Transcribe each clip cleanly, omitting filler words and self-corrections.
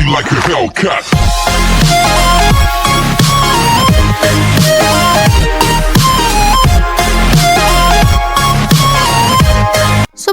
like a Hellcat.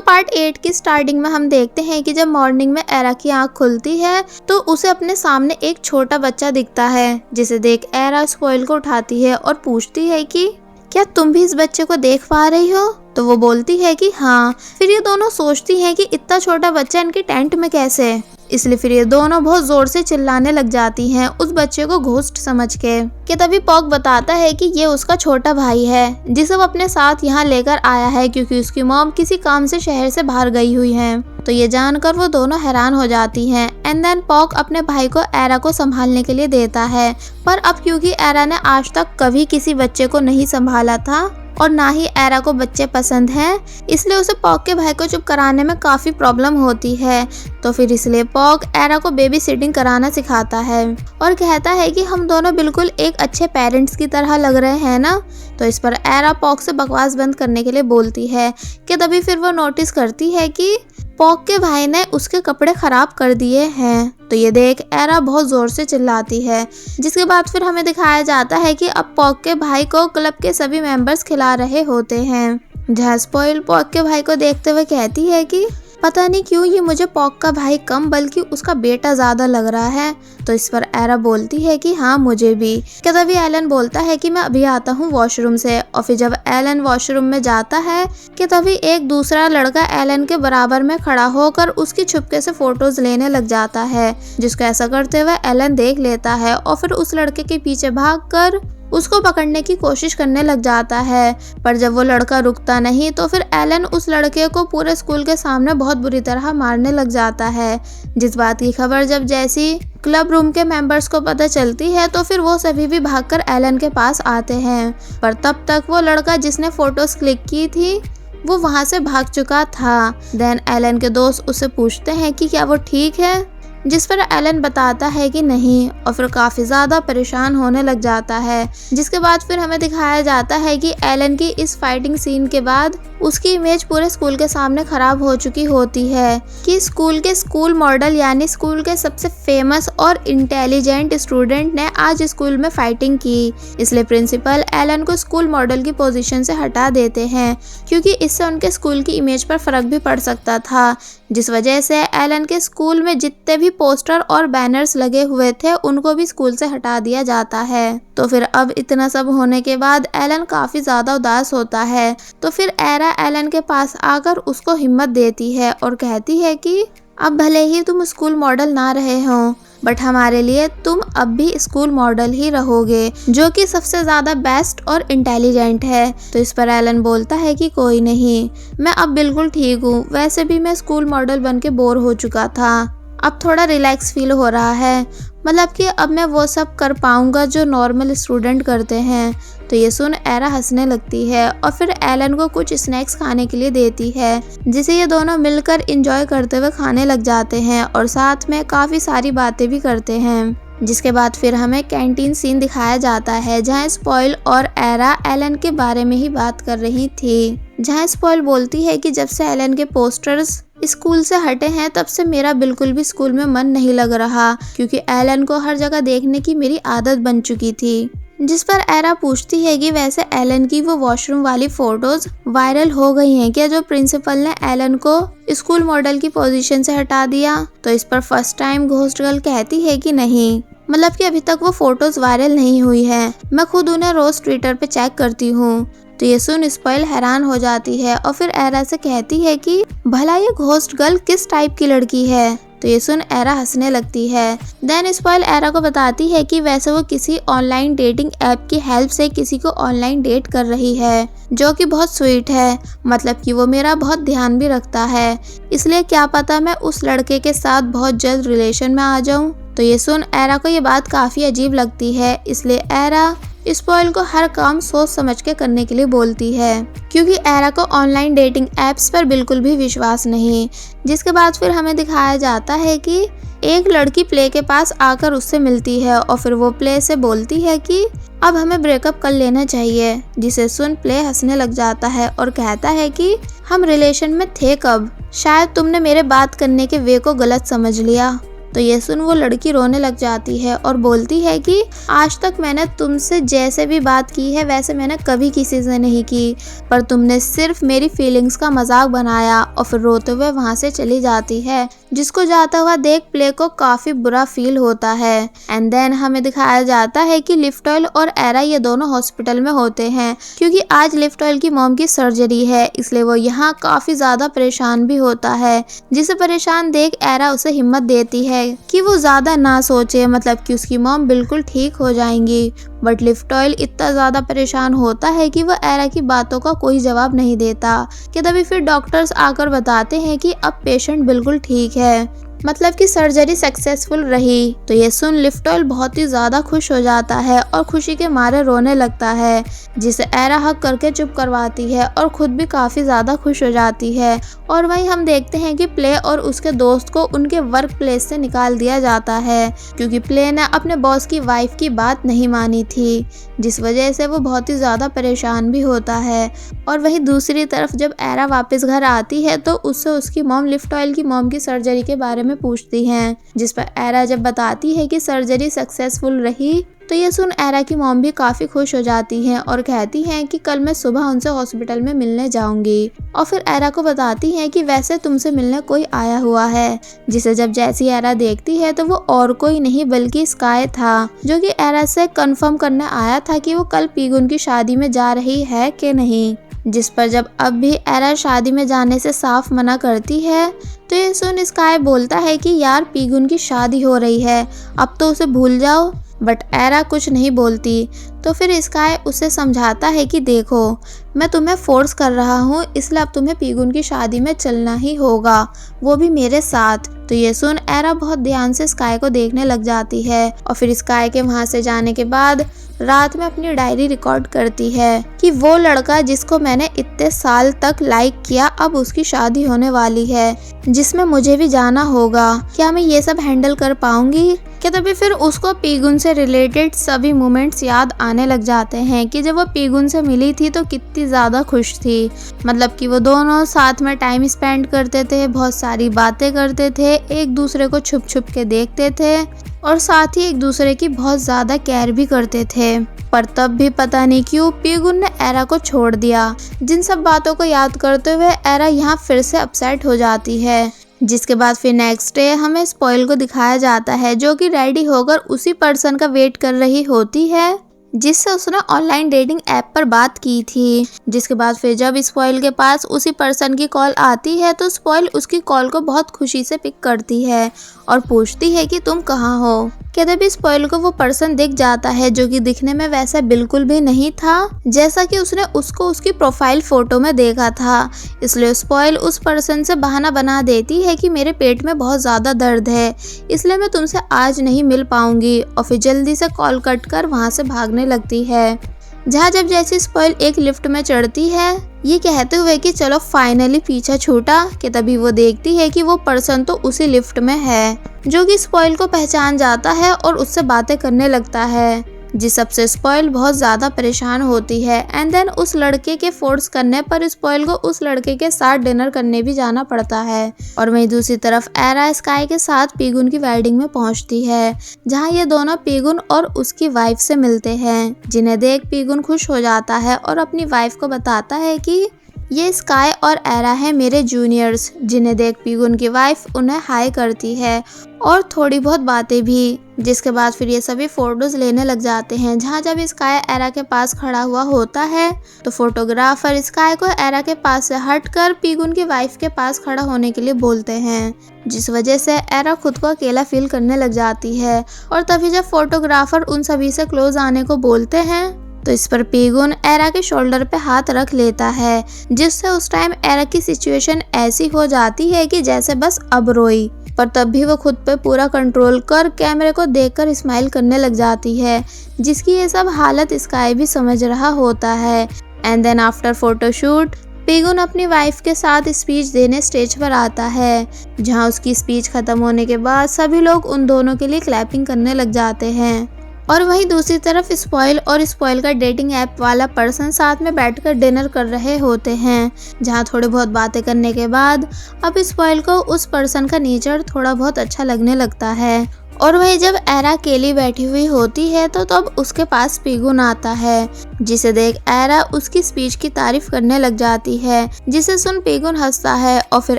Part 8 की starting में हम देखते हैं कि जब मॉर्निंग में एरा की आंख खुलती है तो उसे अपने सामने एक छोटा बच्चा दिखता है, जिसे देख एरा स्पॉइल को उठाती है और पूछती है कि क्या तुम भी इस बच्चे को देख पा रही हो। तो वो बोलती है कि हाँ। फिर ये दोनों सोचती हैं कि इतना छोटा बच्चा इनके टेंट में कैसे, इसलिए फिर ये दोनों बहुत जोर से चिल्लाने लग जाती हैं उस बच्चे को घोस्ट समझ के। कि तभी पॉक बताता है कि ये उसका छोटा भाई है जिसे वो अपने साथ यहाँ लेकर आया है क्योंकि उसकी मॉम किसी काम से शहर से बाहर गई हुई है। तो ये जानकर वो दोनों हैरान हो जाती हैं। एंड देन पॉक अपने भाई को एरा को संभालने के लिए देता है, पर अब क्योंकि एरा ने आज तक कभी किसी बच्चे को नहीं संभाला था और ना ही एरा को बच्चे पसंद हैं, इसलिए उसे पॉक के भाई को चुप कराने में काफ़ी प्रॉब्लम होती है। तो फिर इसलिए पॉक एरा को बेबी सिटिंग कराना सिखाता है और कहता है कि हम दोनों बिल्कुल एक अच्छे पेरेंट्स की तरह लग रहे हैं ना। तो इस पर एरा पॉक से बकवास बंद करने के लिए बोलती है कि तभी फिर वो नोटिस करती है कि पॉक के भाई ने उसके कपड़े खराब कर दिए हैं। तो ये देख एरा बहुत जोर से चिल्लाती है, जिसके बाद फिर हमें दिखाया जाता है कि अब पॉक के भाई को क्लब के सभी मेंबर्स खिला रहे होते हैं। जहाँ स्पॉइल पॉक के भाई को देखते हुए कहती है कि पता नहीं क्यों ये मुझे पॉक का भाई कम बल्कि उसका बेटा ज्यादा लग रहा है। तो इस पर एरा बोलती है कि हाँ मुझे भी। क्या तभी एलन बोलता है कि मैं अभी आता हूँ वॉशरूम से। और फिर जब एलन वॉशरूम में जाता है कि तभी एक दूसरा लड़का एलन के बराबर में खड़ा होकर उसकी छुपके से फोटोज लेने लग जाता है, जिसको ऐसा करते हुए एलन देख लेता है और फिर उस लड़के के पीछे भागकर उसको पकड़ने की कोशिश करने लग जाता है। पर जब वो लड़का रुकता नहीं तो फिर एलन उस लड़के को पूरे स्कूल के सामने बहुत बुरी तरह मारने लग जाता है। जिस बात की खबर जब जैसी क्लब रूम के मेंबर्स को पता चलती है तो फिर वो सभी भी भागकर एलन के पास आते हैं, पर तब तक वो लड़का जिसने फोटोज क्लिक की थी वो वहाँ से भाग चुका था। देन एलन के दोस्त उससे पूछते हैं कि क्या वो ठीक है, जिस पर एलन बताता है कि नहीं और फिर काफ़ी ज़्यादा परेशान होने लग जाता है। जिसके बाद फिर हमें दिखाया जाता है कि एलन की इस फाइटिंग सीन के बाद उसकी इमेज पूरे स्कूल के सामने खराब हो चुकी होती है कि स्कूल के स्कूल मॉडल यानी स्कूल के सबसे फेमस और इंटेलिजेंट स्टूडेंट ने आज स्कूल में फाइटिंग की। इसलिए प्रिंसिपल एलन को स्कूल मॉडल की पोजीशन से हटा देते हैं क्योंकि इससे उनके स्कूल की इमेज पर फर्क भी पड़ सकता था, जिस वजह से एलन के स्कूल में जितने भी पोस्टर और बैनर्स लगे हुए थे उनको भी स्कूल से हटा दिया जाता है। तो फिर अब इतना सब होने के बाद एलन काफ़ी ज़्यादा उदास होता है। तो फिर एरा एलन के पास आकर उसको हिम्मत देती है और कहती है कि अब भले ही तुम स्कूल मॉडल ना रहे हो बट हमारे लिए तुम अब भी स्कूल मॉडल ही रहोगे जो कि सबसे ज़्यादा बेस्ट और इंटेलिजेंट है। तो इस पर एलन बोलता है कि कोई नहीं, मैं अब बिल्कुल ठीक हूँ, वैसे भी मैं स्कूल मॉडल बन के बोर हो चुका था, अब थोड़ा रिलैक्स फील हो रहा है, मतलब कि अब मैं वो सब कर पाऊंगा जो नॉर्मल स्टूडेंट करते हैं। तो ये सुन एरा हंसने लगती है और फिर एलन को कुछ स्नैक्स खाने के लिए देती है, जिसे ये दोनों मिलकर एंजॉय करते हुए खाने लग जाते हैं और साथ में काफ़ी सारी बातें भी करते हैं। जिसके बाद फिर हमें कैंटीन सीन दिखाया जाता है जहाँ स्पॉइल और एरा एलन के बारे में ही बात कर रही थी। जहाँ स्पॉइल बोलती है कि जब से एलन के पोस्टर्स स्कूल से हटे हैं तब से मेरा बिल्कुल भी स्कूल में मन नहीं लग रहा क्योंकि एलन को हर जगह देखने की मेरी आदत बन चुकी थी। जिस पर एरा पूछती है कि वैसे एलन की वो वॉशरूम वाली फोटोज वायरल हो गई हैं क्या जो प्रिंसिपल ने एलन को स्कूल मॉडल की पोजीशन से हटा दिया। तो इस पर फर्स्ट टाइम घोस्ट गर्ल कहती है कि नहीं, मतलब कि अभी तक वो फोटोज वायरल नहीं हुई है, मैं खुद उन्हें रोज ट्विटर पे चेक करती हूँ। तो ये सुन स्पॉइल हैरान हो जाती है और फिर एरा से कहती है कि भला ये घोस्ट गर्ल किस टाइप की लड़की है। तो ये सुन एरा हंसने लगती है। देन स्पॉइल एरा को बताती है कि वैसे वो किसी ऑनलाइन डेटिंग ऐप की हेल्प से किसी को ऑनलाइन डेट कर रही है जो कि बहुत स्वीट है, मतलब कि वो मेरा बहुत ध्यान भी रखता है, इसलिए क्या पता मैं उस लड़के के साथ बहुत जल्द रिलेशन में आ जाऊं। तो ये सुन एरा को ये बात काफ़ी अजीब लगती है, इसलिए एरा स्पॉइल को हर काम सोच समझ के करने के लिए बोलती है क्योंकि एरा को ऑनलाइन डेटिंग ऐप्स पर बिल्कुल भी विश्वास नहीं। जिसके बाद फिर हमें दिखाया जाता है कि एक लड़की प्ले के पास आकर उससे मिलती है और फिर वो प्ले से बोलती है कि अब हमें ब्रेकअप कर लेना चाहिए, जिसे सुन प्ले हंसने लग जाता है और कहता है कि हम रिलेशन में थे कब, शायद तुमने मेरे बात करने के वे को गलत समझ लिया। तो ये सुन वो लड़की रोने लग जाती है और बोलती है कि आज तक मैंने तुमसे जैसे भी बात की है वैसे मैंने कभी किसी से नहीं की, पर तुमने सिर्फ मेरी फीलिंग्स का मजाक बनाया, और फिर रोते हुए वहाँ से चली जाती है। जिसको जाता हुआ देख प्ले को काफी बुरा फील होता है। एंड देन हमें दिखाया जाता है कि लिफ्ट ऑयल और एरा ये दोनों हॉस्पिटल में होते हैं, क्योंकि आज लिफ्ट ऑयल की मॉम की सर्जरी है, इसलिए वो यहाँ काफी ज्यादा परेशान भी होता है। जिसे परेशान देख एरा उसे हिम्मत देती है कि वो ज्यादा ना सोचे, मतलब कि उसकी मॉम बिल्कुल ठीक हो जाएंगी। बट लिफ्ट ऑयल इतना ज्यादा परेशान होता है कि वो एरा की बातों का कोई जवाब नहीं देता। कि तभी फिर डॉक्टर्स आकर बताते हैं कि अब पेशेंट बिल्कुल ठीक है, मतलब कि सर्जरी सक्सेसफुल रही। तो ये सुन लिफ्ट ऑयल बहुत ही ज्यादा खुश हो जाता है और खुशी के मारे रोने लगता है, जिसे एरा हक करके चुप करवाती है और खुद भी काफी ज्यादा खुश हो जाती है। और वहीं हम देखते हैं कि प्ले और उसके दोस्त को उनके वर्क प्लेस से निकाल दिया जाता है, क्योंकि प्ले ने अपने बॉस की वाइफ की बात नहीं मानी थी, जिस वजह से वो बहुत ही ज्यादा परेशान भी होता है। और वहीं दूसरी तरफ जब एरा वापस घर आती है तो उससे उसकी मॉम लिफ्ट ऑयल की मॉम की सर्जरी के बारे में पूछती हैं, जिस पर एरा जब बताती है कि सर्जरी सक्सेसफुल रही तो ये सुन एरा की मॉम भी काफी खुश हो जाती हैं और कहती हैं कि कल मैं सुबह उनसे हॉस्पिटल में मिलने जाऊंगी। और फिर एरा को बताती हैं कि वैसे तुमसे मिलने कोई आया हुआ है, जिसे जब जैसी एरा देखती है तो वो और कोई नहीं बल्कि स्काई था, जो कि एरा से कंफर्म करने आया था कि वो कल पीगुन की शादी में जा रही है कि नहीं। जिस पर जब अब भी एरा शादी में जाने से साफ मना करती है तो ये सुन स्काई बोलता है कि यार पीगुन की शादी हो रही है, अब तो उसे भूल जाओ। बट एरा कुछ नहीं बोलती। तो फिर स्काई उसे समझाता है कि देखो मैं तुम्हें फोर्स कर रहा हूँ, इसलिए अब तुम्हें पीगुन की शादी में चलना ही होगा, वो भी मेरे साथ। तो ये सुन एरा बहुत ध्यान से स्काई को देखने लग जाती है और फिर स्काई के वहाँ से जाने के बाद रात में अपनी डायरी रिकॉर्ड करती है कि वो लड़का जिसको मैंने इतने साल तक लाइक किया अब उसकी शादी होने वाली है, जिसमें मुझे भी जाना होगा, क्या मैं ये सब हैंडल कर पाऊंगी। कि तभी फिर उसको पीगुन से रिलेटेड सभी मोमेंट्स याद आने लग जाते हैं कि जब वो पीगुन से मिली थी तो कितनी ज़्यादा खुश थी, मतलब कि वो दोनों साथ में टाइम स्पेंड करते थे, बहुत सारी बातें करते थे, एक दूसरे को छुप छुप के देखते थे और साथ ही एक दूसरे की बहुत ज़्यादा केयर भी करते थे। पर तब भी पता नहीं क्यों पीगुन ने एरा को छोड़ दिया। जिन सब बातों को याद करते हुए एरा यहाँ फिर से अपसेट हो जाती है। जिसके बाद फिर नेक्स्ट डे हमें स्पॉइल को दिखाया जाता है, जो कि रेडी होकर उसी पर्सन का वेट कर रही होती है जिससे उसने ऑनलाइन डेटिंग ऐप पर बात की थी। जिसके बाद फिर जब स्पॉइल के पास उसी पर्सन की कॉल आती है तो स्पॉइल उसकी कॉल को बहुत खुशी से पिक करती है और पूछती है कि तुम कहाँ हो। कहते भी स्पॉइल को वो पर्सन दिख जाता है, जो कि दिखने में वैसा बिल्कुल भी नहीं था जैसा कि उसने उसको उसकी प्रोफाइल फोटो में देखा था। इसलिए स्पॉइल उस पर्सन से बहाना बना देती है कि मेरे पेट में बहुत ज़्यादा दर्द है, इसलिए मैं तुमसे आज नहीं मिल पाऊंगी, और फिर जल्दी से कॉल कट कर वहाँ से भागने लगती है। जहाँ जब जैसे स्पॉइल एक लिफ्ट में चढ़ती है ये कहते हुए कि चलो फाइनली पीछा छूटा, कि तभी वो देखती है कि वो पर्सन तो उसी लिफ्ट में है, जो कि स्पॉइल को पहचान जाता है और उससे बातें करने लगता है। जिस सबसे स्पॉइल बहुत ज़्यादा परेशान होती है। एंड देन उस लड़के के फोर्स करने पर स्पॉइल को उस लड़के के साथ डिनर करने भी जाना पड़ता है। और वहीं दूसरी तरफ एरा स्काई के साथ पीगुन की वेडिंग में पहुंचती है, जहां ये दोनों पीगुन और उसकी वाइफ से मिलते हैं, जिन्हें देख पीगुन खुश हो जाता है और अपनी वाइफ को बताता है कि ये स्काई और एरा है मेरे जूनियर्स। जिन्हें देख पीगुन की वाइफ उन्हें हाई करती है और थोड़ी बहुत बातें भी। जिसके बाद फिर ये सभी फोटोज लेने लग जाते हैं, जहाँ जब स्काई एरा के पास खड़ा हुआ होता है तो फोटोग्राफर स्काई को एरा के पास से हटकर पीगुन की वाइफ के पास खड़ा होने के लिए बोलते हैं, जिस वजह से एरा खुद को अकेला फील करने लग जाती है। और तभी जब फोटोग्राफर उन सभी से क्लोज आने को बोलते हैं तो इस पर पीगुन एरा के शोल्डर पे हाथ रख लेता है, जिससे उस टाइम एरा की सिचुएशन ऐसी हो जाती है कि जैसे बस अब रोई। पर तब भी वो खुद पे पूरा कंट्रोल कर कैमरे को देखकर स्माइल करने लग जाती है, जिसकी ये सब हालत स्काई भी समझ रहा होता है। एंड देन आफ्टर फोटोशूट पीगुन अपनी वाइफ के साथ स्पीच देने स्टेज पर आता है, जहां उसकी स्पीच खत्म होने के बाद सभी लोग उन दोनों के लिए क्लैपिंग करने लग जाते हैं। और वहीं दूसरी तरफ स्पॉइल और स्पॉइल का डेटिंग ऐप वाला पर्सन साथ में बैठकर डिनर कर रहे होते हैं, जहां थोड़ी बहुत बातें करने के बाद अब स्पॉइल को उस पर्सन का नेचर थोड़ा बहुत अच्छा लगने लगता है। और वहीं जब एरा अकेली बैठी हुई होती है तो तब उसके पास पीगुन आता है, जिसे देख एरा उसकी स्पीच की तारीफ करने लग जाती है, जिसे सुन पीगुन हंसता है और फिर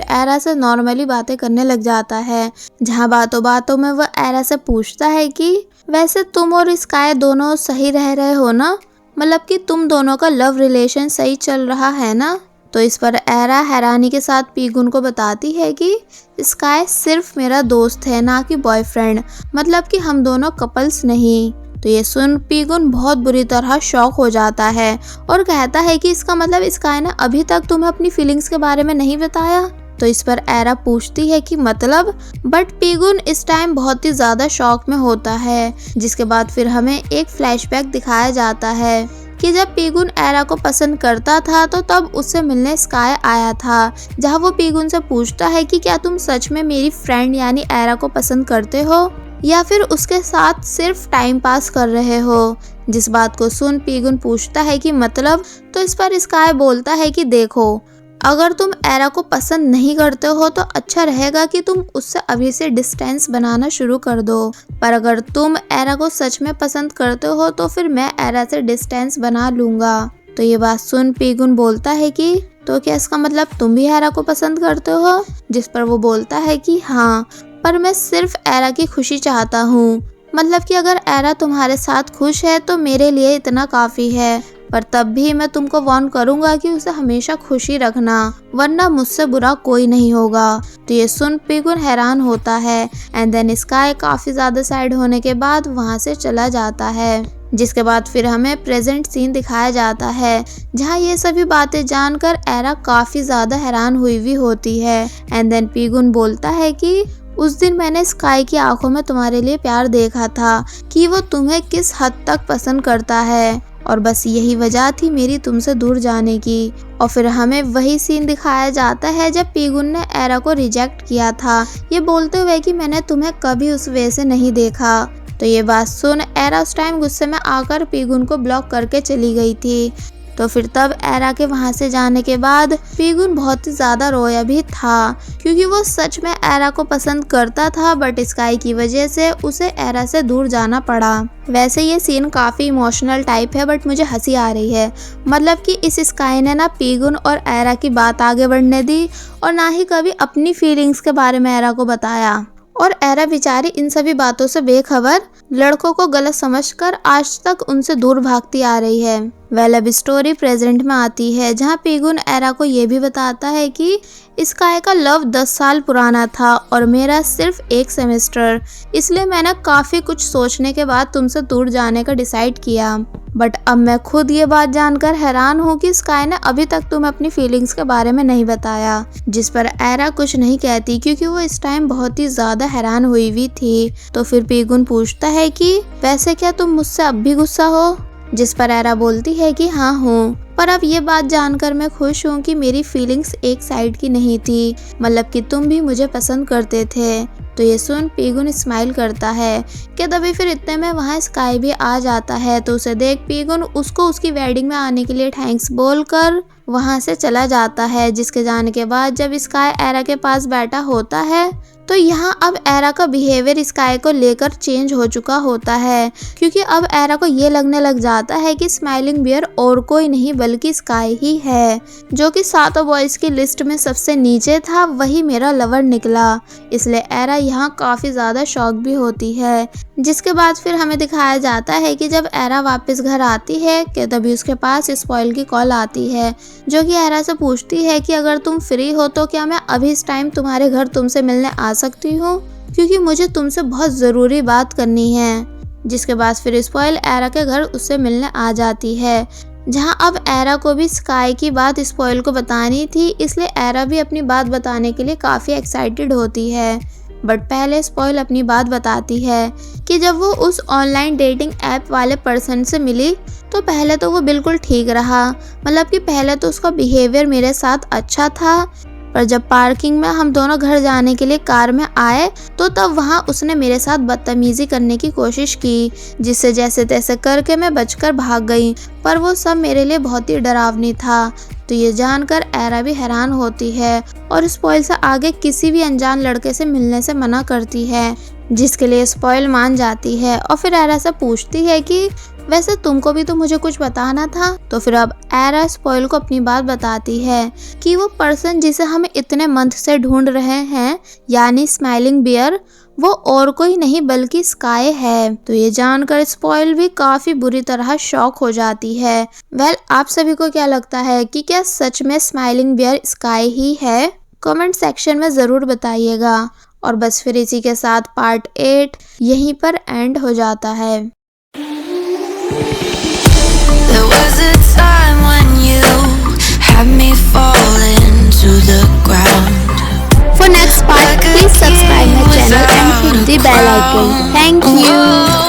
एरा से नॉर्मली बातें करने लग जाता है, जहां बातों बातों में वह एरा से पूछता है कि वैसे तुम और स्काई दोनों सही रह रहे हो ना, मतलब कि तुम दोनों का लव रिलेशन सही चल रहा है ना। तो इस पर एरा हैरानी के साथ पीगुन को बताती है कि स्काई सिर्फ मेरा दोस्त है, ना कि बॉयफ्रेंड, मतलब कि हम दोनों कपल्स नहीं। तो ये सुन पीगुन बहुत बुरी तरह शॉक हो जाता है और कहता है कि इसका मतलब स्काई ने अभी तक तुम्हें अपनी फीलिंग्स के बारे में नहीं बताया। तो इस पर एरा पूछती है कि मतलब, बट पीगुन इस टाइम बहुत ही ज्यादा शॉक में होता है, जिसके बाद फिर हमें एक फ्लैशबैक दिखाया जाता है कि जब पीगुन एरा को पसंद करता था तो तब उससे मिलने स्काई आया था, जहां वो पीगुन से पूछता है कि क्या तुम सच में मेरी फ्रेंड यानी एरा को पसंद करते हो या फिर उसके साथ सिर्फ टाइम पास कर रहे हो। जिस बात को सुन पीगुन पूछता है कि मतलब, तो इस पर स्काई बोलता है कि देखो, अगर तुम एरा को पसंद नहीं करते हो तो अच्छा रहेगा कि तुम उससे अभी से डिस्टेंस बनाना शुरू कर दो, पर अगर तुम एरा को सच में पसंद करते हो तो फिर मैं एरा से डिस्टेंस बना लूंगा। तो ये बात सुन पीगुन बोलता है कि तो क्या इसका मतलब तुम भी एरा को पसंद करते हो। जिस पर वो बोलता है कि हाँ, पर मैं सिर्फ एरा की खुशी चाहता हूँ, मतलब कि अगर एरा तुम्हारे साथ खुश है तो मेरे लिए इतना काफी है, पर तब भी मैं तुमको वार्न करूंगा कि उसे हमेशा खुशी रखना, वरना मुझसे बुरा कोई नहीं होगा। तो ये सुन पीगुन हैरान होता है एंड देन स्काई काफी ज्यादा सैड होने के बाद वहां से चला जाता है। जिसके बाद फिर हमें प्रेजेंट सीन दिखाया जाता है, जहां ये सभी बातें जानकर एरा काफी ज्यादा हैरान हुई भी होती है एंड देन पीगुन बोलता है कि उस दिन मैंने स्काई की आंखों में तुम्हारे लिए प्यार देखा था कि वो तुम्हें किस हद तक पसंद करता है, और बस यही वजह थी मेरी तुमसे दूर जाने की। और फिर हमें वही सीन दिखाया जाता है जब पीगुन ने एरा को रिजेक्ट किया था, ये बोलते हुए कि मैंने तुम्हें कभी उस वे से नहीं देखा। तो ये बात सुन एरा उस टाइम गुस्से में आकर पीगुन को ब्लॉक करके चली गई थी। तो फिर तब एरा के वहां से जाने के बाद पीगुन बहुत ही ज्यादा रोया भी था, क्योंकि वो सच में एरा को पसंद करता था, बट स्काई की वजह से उसे एरा से दूर जाना पड़ा। वैसे ये सीन काफी इमोशनल टाइप है, बट मुझे हंसी आ रही है, मतलब कि इस स्काई ने ना पीगुन और एरा की बात आगे बढ़ने दी और ना ही कभी अपनी फीलिंग्स के बारे में एरा को बताया। और एरा बेचारी इन सभी बातों से बेखबर लड़कों को गलत समझकर आज तक उनसे दूर भागती आ रही है। वेल अब स्टोरी प्रेजेंट में आती है, जहां पीगुन एरा को ये भी बताता है कि स्काई का लव 10 साल पुराना था और मेरा सिर्फ 1 सेमेस्टर, इसलिए मैंने काफी कुछ सोचने के बाद तुमसे दूर जाने का डिसाइड किया। बट अब मैं खुद ये बात जानकर हैरान हूँ कि स्काई ने अभी तक तुम्हें अपनी फीलिंग्स के बारे में नहीं बताया। जिस पर एरा कुछ नहीं कहती, क्योंकि वो इस टाइम बहुत ही ज्यादा हैरान हुई हुई थी। तो फिर पीगुन पूछता है कि वैसे क्या तुम मुझसे अब भी गुस्सा हो। जिस पर एरा बोलती है कि हाँ हूँ, पर अब ये बात जानकर मैं खुश हूँ कि मेरी फीलिंग्स एक साइड की नहीं थी, मतलब कि तुम भी मुझे पसंद करते थे। तो ये सुन पीगुन स्माइल करता है कि तभी फिर इतने में वहाँ स्काई भी आ जाता है। तो उसे देख पीगुन उसको उसकी वेडिंग में आने के लिए थैंक्स बोलकर वहाँ से चला जाता है। जिसके जाने के बाद जब स्काई एरा के पास बैठा होता है तो यहाँ अब एरा का बिहेवियर स्काई को लेकर चेंज हो चुका होता है, क्योंकि अब एरा को ये लगने लग जाता है कि स्माइलिंग बियर और कोई नहीं बल्कि स्काई ही है, जो कि 7 बॉयज की लिस्ट में सबसे नीचे था, वही मेरा लवर निकला। इसलिए एरा यहाँ काफी ज्यादा शॉक भी होती है। जिसके बाद फिर हमें दिखाया जाता है कि जब एरा वापस घर आती है कि तभी उसके पास स्पॉइल की कॉल आती है, जो कि एरा से पूछती है कि अगर तुम फ्री हो तो क्या मैं अभी इस टाइम तुम्हारे घर तुमसे मिलने आ सकती हूँ, क्योंकि मुझे तुमसे बहुत ज़रूरी बात करनी है। जिसके बाद फिर स्पॉइल एरा के घर उससे मिलने आ जाती है, जहां अब एरा को भी स्काई की बात स्पॉइल को बतानी थी, इसलिए एरा भी अपनी बात बताने के लिए काफ़ी एक्साइटेड होती है। बट पहले स्पॉइल अपनी बात बताती है कि जब वो उस ऑनलाइन डेटिंग ऐप वाले पर्सन से मिली तो पहले तो वो बिल्कुल ठीक रहा, मतलब कि पहले तो उसका बिहेवियर मेरे साथ अच्छा था, पर जब पार्किंग में हम दोनों घर जाने के लिए कार में आए तो तब वहाँ उसने मेरे साथ बदतमीजी करने की कोशिश की, जिससे जैसे तैसे करके मैं बचकर भाग गई। पर वो सब मेरे लिए बहुत ही डरावनी था। तो ये जानकर एरा भी हैरान होती है और स्पॉइल से आगे किसी भी अनजान लड़के से मिलने से मना करती है, जिसके लिए स्पॉइल मान जाती है और फिर एरा से पूछती है कि वैसे तुमको भी तो मुझे कुछ बताना था। तो फिर अब एरा स्पॉइल को अपनी बात बताती है कि वो पर्सन जिसे हम इतने मंथ से ढूंढ रहे हैं यानी स्माइलिंग बियर, वो और कोई नहीं बल्कि स्काई है। तो ये जानकर स्पॉइल भी काफी बुरी तरह शॉक हो जाती है। वेल, आप सभी को क्या लगता है कि क्या सच में स्माइलिंग बियर स्काई ही है? कमेंट सेक्शन में जरूर बताइएगा। और बस फिर इसी के साथ पार्ट 8 यहीं पर एंड हो जाता है। There was a time when you had me falling to the ground. For next part, please subscribe my channel and hit the bell icon. Thank you.